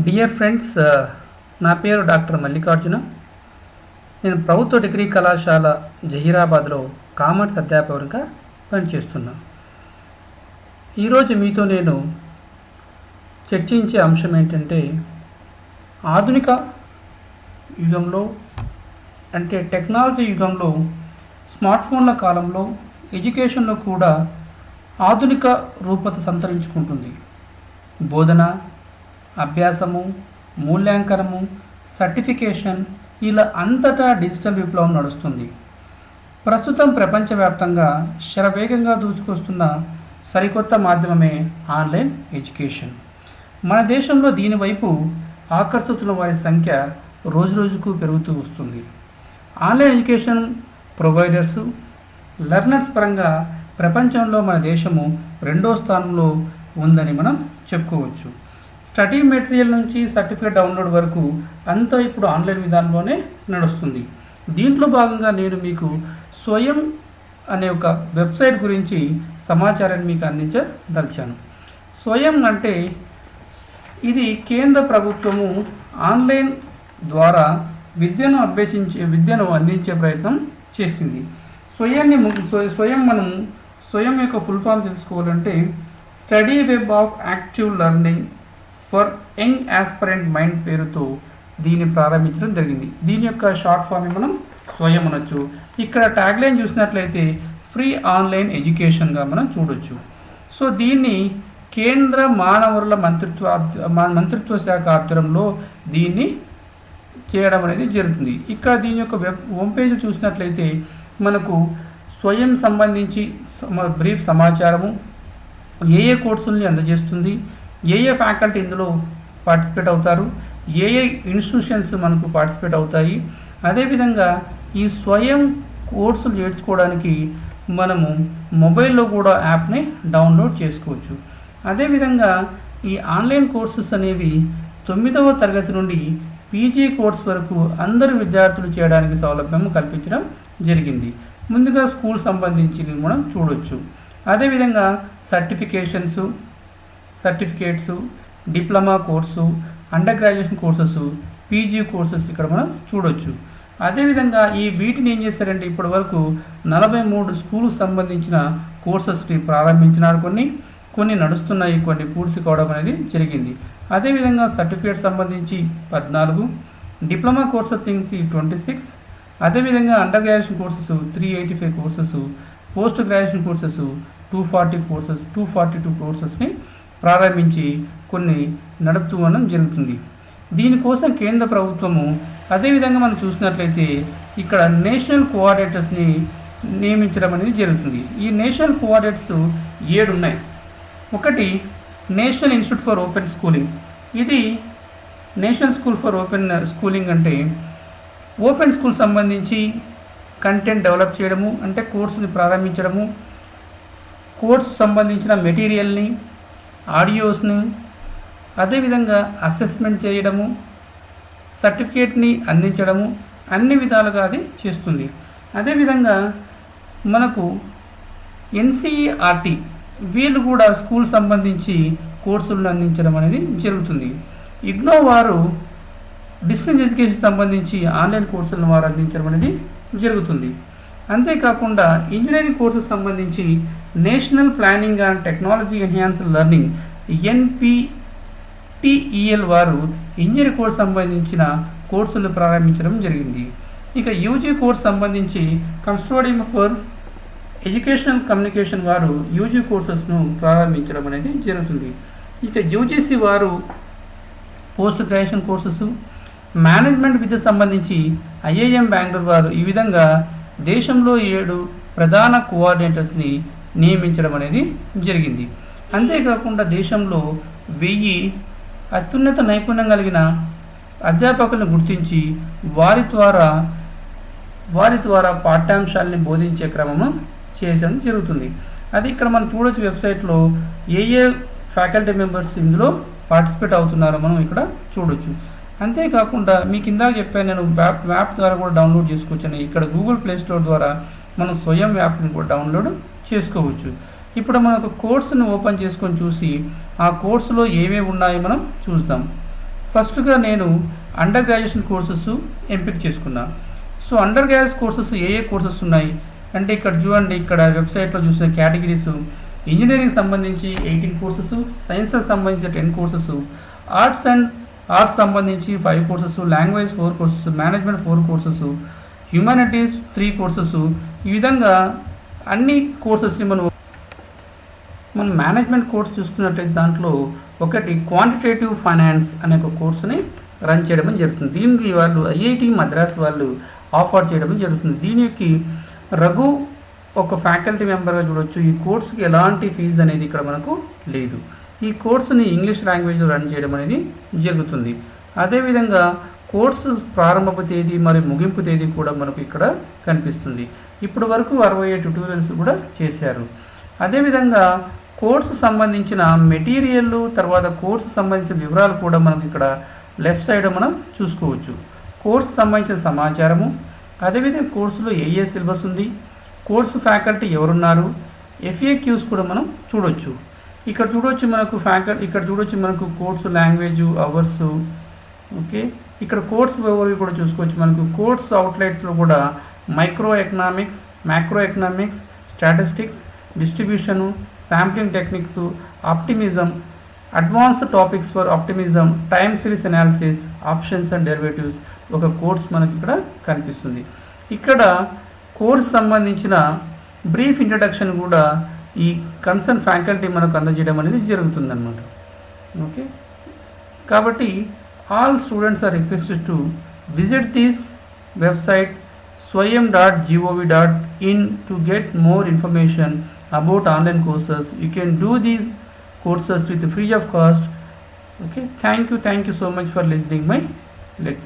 Dear friends, నా పేరు doctor Mallikarjuna. నేను ప్రభుత్వ డిగ్రీ కళాశాల జహీరాబాద్లో కామర్స్ అధ్యాపకునిగా పనిచేస్తున్నాను. ఈరోజు మీతో నేను చర్చించే అంశం ఏంటంటే, ఆధునిక యుగంలో అంటే టెక్నాలజీ యుగంలో, స్మార్ట్ ఫోన్ల కాలంలో ఎడ్యుకేషన్లో కూడా ఆధునిక రూపత సంతరించుకుంటుంది. బోధన, అభ్యాసము, మూల్యాంకనము, సర్టిఫికేషన్ ఇలా అంతటా డిజిటల్ విప్లవం నడుస్తుంది. ప్రస్తుతం ప్రపంచవ్యాప్తంగా శరవేగంగా దూసుకొస్తున్న సరికొత్త మాధ్యమమే ఆన్లైన్ ఎడ్యుకేషన్. మన దేశంలో దీనివైపు ఆకర్షితుల వారి సంఖ్య రోజురోజుకు పెరుగుతూ వస్తుంది. ఆన్లైన్ ఎడ్యుకేషన్ ప్రొవైడర్సు, లెర్నర్స్ పరంగా ప్రపంచంలో మన దేశము 2వ స్థానంలో ఉందని మనం చెప్పుకోవచ్చు. స్టడీ మెటీరియల్ నుంచి సర్టిఫికేట్ డౌన్లోడ్ వరకు అంతా ఇప్పుడు ఆన్లైన్ విధానంలోనే నడుస్తుంది. దీంట్లో భాగంగా నేను మీకు స్వయం అనే ఒక వెబ్సైట్ గురించి సమాచారాన్ని మీకు అందించదలిచాను. స్వయం అంటే ఇది కేంద్ర ప్రభుత్వము ఆన్లైన్ ద్వారా విద్యను అందించే ప్రయత్నం చేసింది. స్వయం యొక్క ఫుల్ ఫామ్ తెలుసుకోవాలంటే study web of active learning for young aspirant mind పేరుతో దీన్ని ప్రారంభించడం జరిగింది. దీని యొక్క షార్ట్ ఫామ్ మనం స్వయం అనొచ్చు. ఇక్కడ ట్యాగ్లైన్ చూసినట్లయితే ఫ్రీ ఆన్లైన్ ఎడ్యుకేషన్గా మనం చూడొచ్చు. సో దీన్ని కేంద్ర మానవరుల మంత్రిత్వ శాఖ ఆధ్వర్యంలో దీన్ని చేయడం అనేది జరుగుతుంది. ఇక్కడ దీని యొక్క హోమ్ పేజ్ చూసినట్లయితే మనకు స్వయం సంబంధించి బ్రీఫ్ సమాచారము, ఏ కోర్సుల్ని అందజేస్తుంది, ఏ ఫ్యాకల్టీ ఇందులో పార్టిసిపేట్ అవుతారు, ఏ ఇన్స్టిట్యూషన్స్ మనకు పార్టిసిపేట్ అవుతాయి. అదేవిధంగా ఈ స్వయం కోర్సులు నేర్చుకోవడానికి మనము మొబైల్లో కూడా యాప్ని డౌన్లోడ్ చేసుకోవచ్చు. అదేవిధంగా ఈ ఆన్లైన్ కోర్సెస్ అనేవి 9వ తరగతి నుండి పీజీ కోర్స్ వరకు అందరు విద్యార్థులు చేయడానికి సౌలభ్యం కల్పించడం జరిగింది. ముందుగా స్కూల్ సంబంధించి మనం చూడొచ్చు. అదేవిధంగా certificates, diploma course, under graduation courses, PG courses ఇక్కడ మనం చూడొచ్చు. అదేవిధంగా వీటిని ఏం చేస్తారంటే ఇప్పటి వరకు 43 స్కూల్కు సంబంధించిన కోర్సెస్ని ప్రారంభించినారు. కొన్ని నడుస్తున్నాయి, కొన్ని పూర్తి కావడం అనేది జరిగింది. అదేవిధంగా సర్టిఫికేట్ సంబంధించి 14, డిప్లొమా కోర్సెస్ నుంచి 26, అదేవిధంగా under graduation courses 385 courses, post graduation courses 242 కోర్సెస్ని ప్రారంభించి కొన్ని నడుపుతూ జరుగుతుంది. దీనికోసం కేంద్ర ప్రభుత్వము అదేవిధంగా మనం చూసినట్లయితే ఇక్కడ నేషనల్ కోఆర్డినేటర్స్ని నియమించడం అనేది జరుగుతుంది. ఈ నేషనల్ కోఆర్డినేటర్స్ 7 ఉన్నాయి. ఒకటి national institute for open schooling. ఇది national school for open schooling అంటే ఓపెన్ స్కూల్ సంబంధించి కంటెంట్ డెవలప్ చేయడము, అంటే కోర్సుని ప్రారంభించడము, కోర్సు సంబంధించిన మెటీరియల్ని, ఆడియోస్ని, అదేవిధంగా అసెస్మెంట్ చేయడము, సర్టిఫికేట్ని అందించడము, అన్ని విధాలుగా అది చేస్తుంది. అదేవిధంగా మనకు ఎన్సిఈఆర్టీ వీళ్ళు కూడా స్కూల్ సంబంధించి కోర్సులను అందించడం అనేది జరుగుతుంది. ఇగ్నో వారు డిస్టెన్స్ ఎడ్యుకేషన్ సంబంధించి ఆన్లైన్ కోర్సులను వారు అందించడం అనేది జరుగుతుంది. అంతేకాకుండా ఇంజనీరింగ్ కోర్సెస్ సంబంధించి national planning and technology enhanced learning NPTEL వారు ఇంజనీరింగ్ కోర్సు సంబంధించిన కోర్సులు ప్రారంభించడం జరిగింది. ఇక యూజీ కోర్సు సంబంధించి కన్సార్టియం ఫర్ ఎడ్యుకేషనల్ కమ్యూనికేషన్ వారు యూజీ కోర్సెస్ను ప్రారంభించడం అనేది జరుగుతుంది. ఇక యూజీసీ వారు పోస్ట్ గ్రాడ్యుయేషన్ కోర్సెస్, మేనేజ్మెంట్ విద్య సంబంధించి IIM బెంగళూరు వారు ఈ విధంగా దేశంలో 7 ప్రధాన కోఆర్డినేటర్స్ని నియమించడం అనేది జరిగింది. అంతేకాకుండా దేశంలో 1000 అత్యున్నత నైపుణ్యం కలిగిన అధ్యాపకులను గుర్తించి వారి ద్వారా పాఠ్యాంశాలని బోధించే క్రమం చేయడం జరుగుతుంది. అది ఇక్కడ మనం చూడొచ్చు వెబ్సైట్లో ఏ ఫ్యాకల్టీ మెంబర్స్ ఇందులో పార్టిసిపేట్ అవుతున్నారో మనం ఇక్కడ చూడొచ్చు. అంతేకాకుండా మీకు ఇందాక చెప్పాను, నేను యాప్ ద్వారా కూడా డౌన్లోడ్ చేసుకోవచ్చని. ఇక్కడ గూగుల్ ప్లే స్టోర్ ద్వారా మనం స్వయం యాప్ని కూడా డౌన్లోడ్ చేసుకోవచ్చు. ఇప్పుడు మనం ఒక కోర్సును ఓపెన్ చేసుకొని చూసి ఆ కోర్సులో ఏమేమి ఉన్నాయో మనం చూద్దాం. ఫస్ట్గా నేను అండర్ గ్రాడ్యుయేషన్ కోర్సెస్ ఎంపిక చేసుకున్నాను. సో అండర్ గ్రాడ్యుయేట్ కోర్సెస్ ఏ కోర్సెస్ ఉన్నాయి అంటే ఇక్కడ చూడండి, ఇక్కడ వెబ్సైట్లో చూసిన కేటగిరీస్ ఇంజనీరింగ్ సంబంధించి 18 కోర్సెస్, సైన్సెస్ సంబంధించి 10 కోర్సెస్, ఆర్ట్స్ సంబంధించి 5 courses, language 4 courses, management 4 courses, humanities 3 courses. ఈ విధంగా అన్ని కోర్సెస్ని మనం మేనేజ్మెంట్ కోర్స్ చూసుకున్నట్లయితే దాంట్లో ఒకటి క్వాంటిటేటివ్ ఫైనాన్స్ అనే ఒక కోర్సుని రన్ చేయడం జరుగుతుంది. దీనికి వాళ్ళు ఐఐటి మద్రాస్ వాళ్ళు ఆఫర్ చేయడం జరుగుతుంది. దీనికి రఘు ఒక ఫ్యాకల్టీ మెంబర్గా చూడొచ్చు. ఈ కోర్సుకి ఎలాంటి ఫీజు అనేది ఇక్కడ మనకు లేదు. ఈ కోర్సుని ఇంగ్లీష్ లాంగ్వేజ్లో రన్ చేయడం అనేది జరుగుతుంది. అదేవిధంగా కోర్సు ప్రారంభపు తేదీ మరియు ముగింపు తేదీ కూడా మనకు ఇక్కడ కనిపిస్తుంది. ఇప్పటి వరకు 67 ట్యుటోరియల్స్ కూడా చేశారు. అదేవిధంగా కోర్సు సంబంధించిన మెటీరియల్, తర్వాత కోర్సు సంబంధించిన వివరాలు కూడా మనకు ఇక్కడ లెఫ్ట్ సైడ్ మనం చూసుకోవచ్చు. కోర్సు సంబంధించిన సమాచారము, అదేవిధంగా కోర్సులో ఏ సిలబస్ ఉంది, కోర్సు ఫ్యాకల్టీ ఎవరున్నారు, FAQs కూడా మనం చూడొచ్చు. ఇక్కడ చూడొచ్చు మనకు కోర్సు లాంగ్వేజ్ అవర్స్. ఓకే, ఇక్కడ కోర్సు ఓవర్వ్యూ కూడా చూసుకోవచ్చు. మనకు కోర్సు అవుట్లెట్స్లో కూడా micro economics, macro economics, statistics, distribution, sampling techniques, optimism, advanced topics for optimism, time series analysis, options and derivatives ఒక కోర్స్ మనకి ఇక్కడ కనిపిస్తుంది. ఇక్కడ కోర్స్ సంబంధించిన బ్రీఫ్ ఇంట్రడక్షన్ కూడా ఈ కన్సర్న్ ఫ్యాకల్టీ మనకు అందజేయడం అనేది జరుగుతుందన్నమాట. ఓకే, కాబట్టి all students are requested to visit this website swayam.gov.in to get more information about online courses. You can do these courses with free of cost. Okay, thank you so much for listening my video.